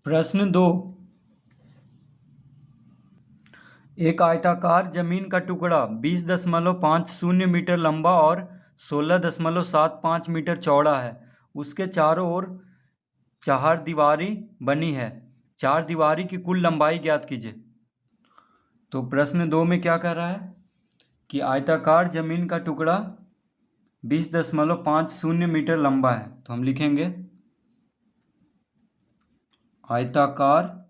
प्रश्न 2। एक आयताकार जमीन का टुकड़ा 20.50 मीटर लंबा और 16.75 मीटर चौड़ा है। उसके चारों ओर चार दीवारी बनी है। चार दीवारी की कुल लंबाई ज्ञात कीजिए। तो प्रश्न 2 में क्या कह रहा है कि आयताकार जमीन का टुकड़ा 20.50 मीटर लंबा है। तो हम लिखेंगे आयताकार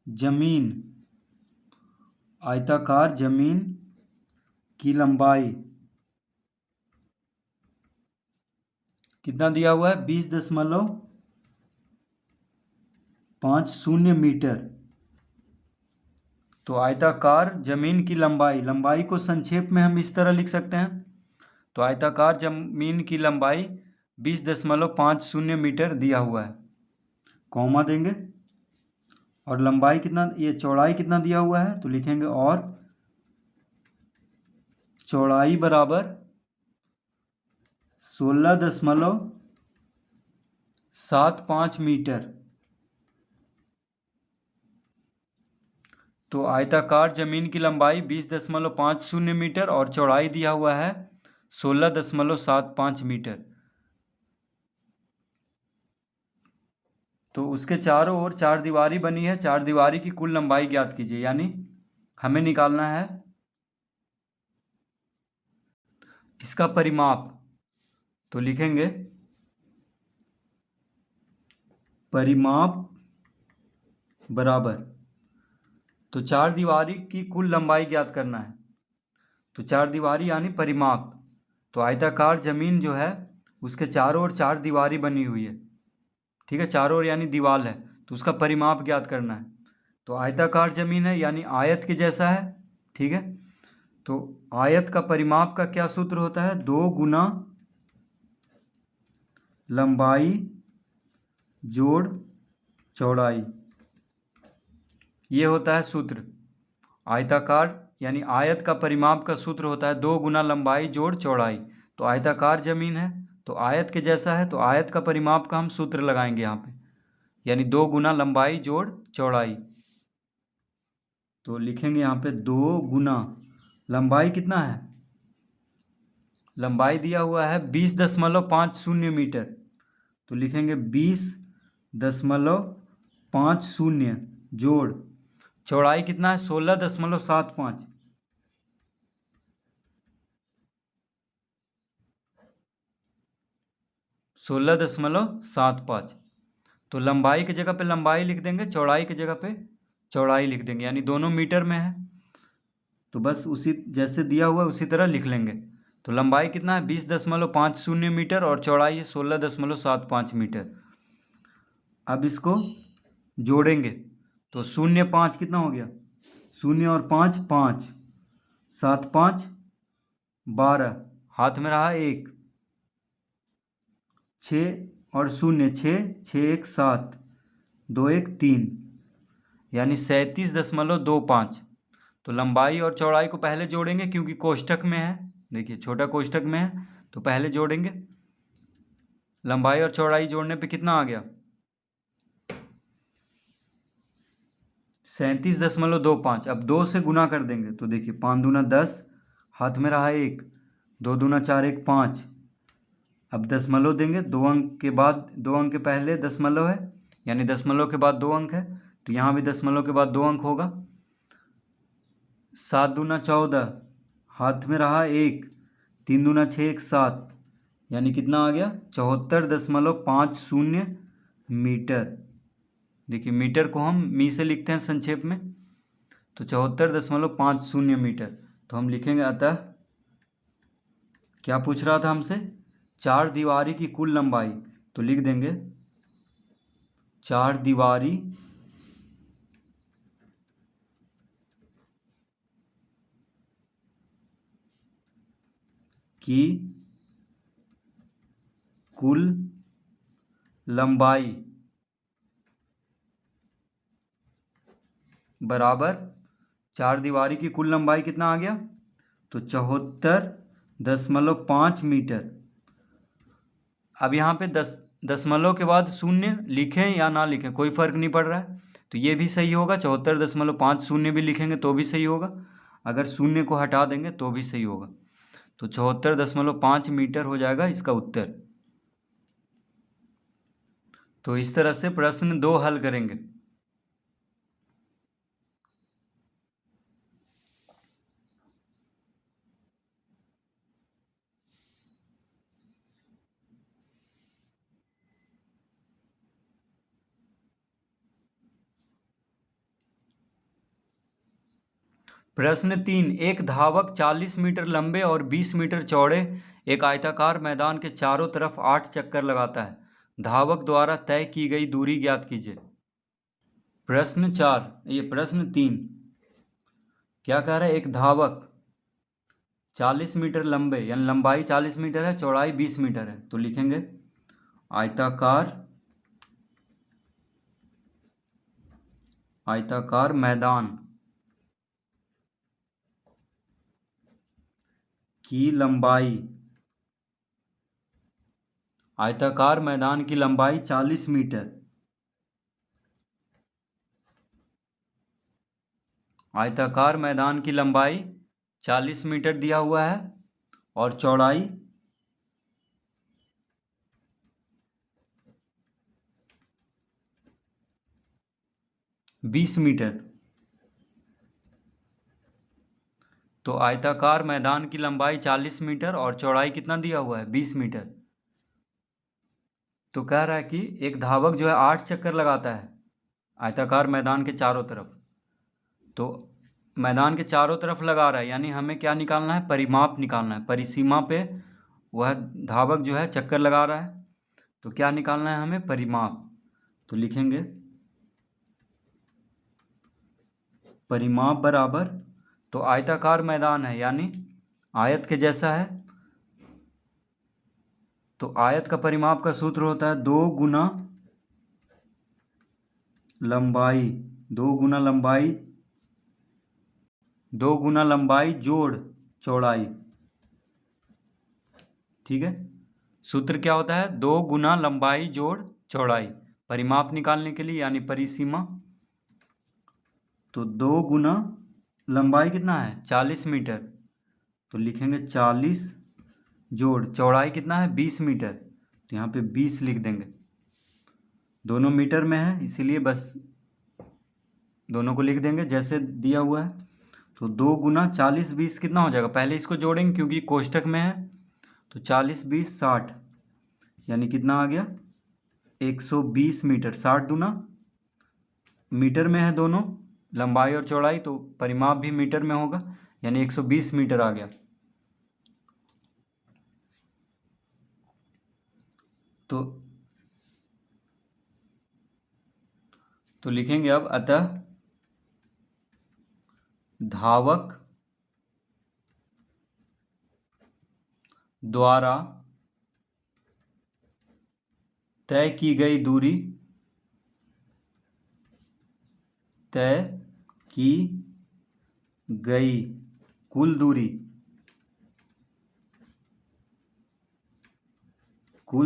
जमीन की लंबाई कितना दिया हुआ है? 20.50 मीटर। तो आयताकार जमीन की लंबाई को संक्षेप में हम इस तरह लिख सकते हैं। तो आयताकार जमीन की लंबाई 20.50 मीटर दिया हुआ है, कॉमा देंगे। और लंबाई कितना, ये चौड़ाई कितना दिया हुआ है? तो लिखेंगे और चौड़ाई बराबर 16.75 मीटर। तो आयताकार जमीन की लंबाई 20.50 मीटर और चौड़ाई दिया हुआ है 16.75 मीटर। तो उसके चारों ओर चार दीवारी बनी है। चार दीवारी की कुल लंबाई ज्ञात कीजिए, यानी हमें निकालना है इसका परिमाप। तो लिखेंगे परिमाप बराबर, तो चार दीवारी की कुल लंबाई ज्ञात करना है। तो चार दीवारी यानी परिमाप। तो आयताकार जमीन जो है उसके चारों ओर चार दीवारी बनी हुई है, ठीक है, चारों ओर यानी दीवार है। तो उसका परिमाप ज्ञात करना है। तो आयताकार जमीन है यानी आयत के जैसा है, ठीक है। तो आयत का परिमाप का क्या सूत्र होता है? 2 गुना लंबाई जोड़ चौड़ाई, ये होता है सूत्र। आयताकार यानी आयत का परिमाप का सूत्र होता है 2 गुना लंबाई जोड़ चौड़ाई। तो आयताकार जमीन है तो आयत के जैसा है, तो आयत का परिमाप का हम सूत्र लगाएंगे यहाँ पे, यानी 2 गुना लंबाई जोड़ चौड़ाई। तो लिखेंगे यहाँ पे 2 गुना लंबाई कितना है? लंबाई दिया हुआ है 20.50 मीटर। तो लिखेंगे 20.50 जोड़ चौड़ाई कितना है? 16.75। 16.75। तो लंबाई की जगह पे लंबाई लिख देंगे, चौड़ाई की जगह पे चौड़ाई लिख देंगे, यानी दोनों मीटर में है। तो बस उसी जैसे दिया हुआ उसी तरह लिख लेंगे। तो लंबाई कितना है? 20.50 मीटर और चौड़ाई है 16.75 मीटर। अब इसको जोड़ेंगे तो 0.5 कितना हो गया? 0 और 5 5, 7 5 12, हाथ में रहा 1, 6 और 0 6, 6 1 7, 2 1 3, यानी 37.25। तो लंबाई और चौड़ाई को पहले जोड़ेंगे क्योंकि कोष्ठक में है, देखिए छोटा कोष्ठक में है, तो पहले जोड़ेंगे। लंबाई और चौड़ाई जोड़ने पे कितना आ गया? 37.25। अब 2 से गुना कर देंगे तो देखिए 5 दूना 10, हाथ में रहा 1, 2 दूना 4 1 5। अब दशमलव देंगे, 2 अंक के बाद 2 अंक के पहले दशमलव है, यानी दशमलव के बाद 2 अंक है, तो यहाँ भी दशमलव के बाद 2 अंक होगा। 7 दूना 14, हाथ में रहा 1, 3 दूना 6 1 7, यानी कितना आ गया? 74.50 मीटर। देखिए मीटर को हम मी से लिखते हैं संक्षेप में, तो 74.50 मीटर। तो हम लिखेंगे अतः क्या पूछ रहा था हमसे? चार दीवारी की कुल लंबाई। तो लिख देंगे चार दीवारी की कुल लंबाई बराबर, चार दीवारी की कुल लंबाई कितना आ गया? तो 74.5 मीटर। अब यहाँ पे दशमलव के बाद शून्य लिखें या ना लिखें कोई फ़र्क नहीं पड़ रहा है, तो ये भी सही होगा। 74.5 भी लिखेंगे तो भी सही होगा, अगर शून्य को हटा देंगे तो भी सही होगा। तो 74.5 मीटर हो जाएगा इसका उत्तर। तो इस तरह से प्रश्न 2 हल करेंगे। प्रश्न 3, एक धावक 40 मीटर लंबे और 20 मीटर चौड़े एक आयताकार मैदान के चारों तरफ 8 चक्कर लगाता है। धावक द्वारा तय की गई दूरी ज्ञात कीजिए। प्रश्न 3 क्या कह रहा है, एक धावक 40 मीटर लंबे यानी लंबाई 40 मीटर है, चौड़ाई 20 मीटर है, तो लिखेंगे आयताकार मैदान की लंबाई, आयताकार मैदान की लंबाई 40 मीटर, आयताकार मैदान की लंबाई 40 मीटर दिया हुआ है और चौड़ाई 20 मीटर। तो आयताकार मैदान की लंबाई 40 मीटर और चौड़ाई कितना दिया हुआ है, 20 मीटर। तो कह रहा है कि एक धावक जो है 8 चक्कर लगाता है आयताकार मैदान के चारों तरफ। तो मैदान के चारों तरफ लगा रहा है, यानी हमें क्या निकालना है, परिमाप निकालना है। परिसीमा पे वह धावक जो है चक्कर लगा रहा है, तो क्या निकालना है हमें, परिमाप। तो लिखेंगे परिमाप बराबर, तो आयताकार मैदान है यानी आयत के जैसा है, तो आयत का परिमाप का सूत्र होता है 2 गुना लंबाई, 2 गुना लंबाई जोड़ चौड़ाई। ठीक है, सूत्र क्या होता है, 2 गुना लंबाई जोड़ चौड़ाई, परिमाप निकालने के लिए यानी परिसीमा। तो 2 गुना लंबाई कितना है, 40 मीटर, तो लिखेंगे 40 जोड़ चौड़ाई कितना है, 20 मीटर, तो यहाँ पे 20 लिख देंगे। दोनों मीटर में है इसीलिए बस दोनों को लिख देंगे जैसे दिया हुआ है। तो 2 गुना 40 20 कितना हो जाएगा, पहले इसको जोड़ेंगे क्योंकि कोष्टक में है, तो 40 20 60, यानी कितना आ गया, 120 मीटर। 60 दूना मीटर में है दोनों, लंबाई और चौड़ाई, तो परिमाप भी मीटर में होगा, यानी 120 मीटर आ गया। तो लिखेंगे अब, अतः धावक द्वारा तय की गई दूरी, तय की गई कुल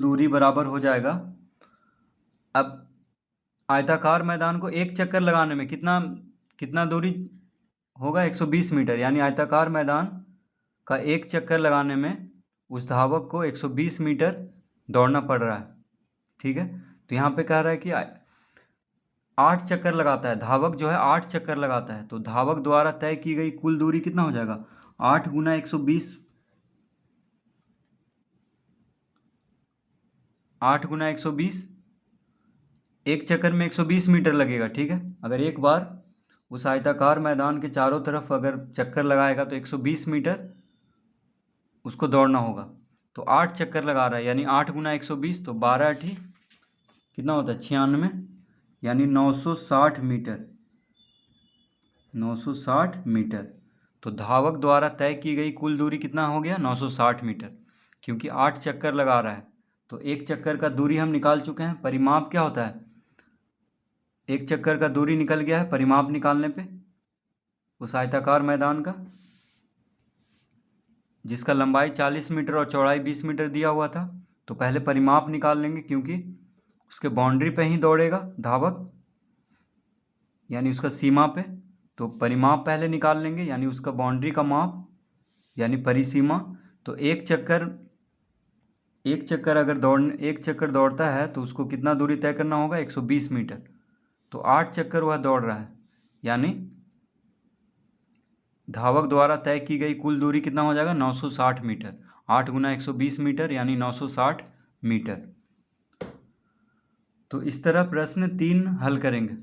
दूरी बराबर हो जाएगा। अब आयताकार मैदान को एक चक्कर लगाने में कितना दूरी होगा, 120 मीटर, यानी आयताकार मैदान का एक चक्कर लगाने में उस धावक को 120 मीटर दौड़ना पड़ रहा है। ठीक है, तो यहाँ पे कह रहा है कि 8 चक्कर लगाता है धावक, जो है 8 चक्कर लगाता है, तो धावक द्वारा तय की गई कुल दूरी कितना हो जाएगा, 8 गुना 120, 8 गुना 120, एक चक्कर में 120 मीटर लगेगा। ठीक है, अगर एक बार उस आयताकार मैदान के चारों तरफ अगर चक्कर लगाएगा तो 120 मीटर उसको दौड़ना होगा। तो 8 चक्कर लगा रहा है यानी 8 गुना 120, तो 12 8 कितना होता है, 96, यानी 960 मीटर, 960 मीटर। तो धावक द्वारा तय की गई कुल दूरी कितना हो गया, 960 मीटर, क्योंकि 8 चक्कर लगा रहा है। तो एक चक्कर का दूरी हम निकाल चुके हैं। परिमाप क्या होता है, एक चक्कर का दूरी निकल गया है परिमाप निकालने पे उस आयताकार मैदान का, जिसका लंबाई 40 मीटर और चौड़ाई 20 मीटर दिया हुआ था। तो पहले परिमाप निकाल लेंगे, क्योंकि उसके बाउंड्री पे ही दौड़ेगा धावक, यानी उसका सीमा पे। तो परिमाप पहले निकाल लेंगे, यानी उसका बाउंड्री का माप, यानी परिसीमा। तो एक चक्कर अगर एक चक्कर दौड़ता है तो उसको कितना दूरी तय करना होगा? 120 मीटर। तो 8 चक्कर वह दौड़ रहा है, यानी धावक द्वारा तय की गई कुल दूरी कितना हो जाएगा? 960 मीटर। 8 गुना 120 मीटर यानी 960 मीटर। तो इस तरह प्रश्न 3 हल करेंगे।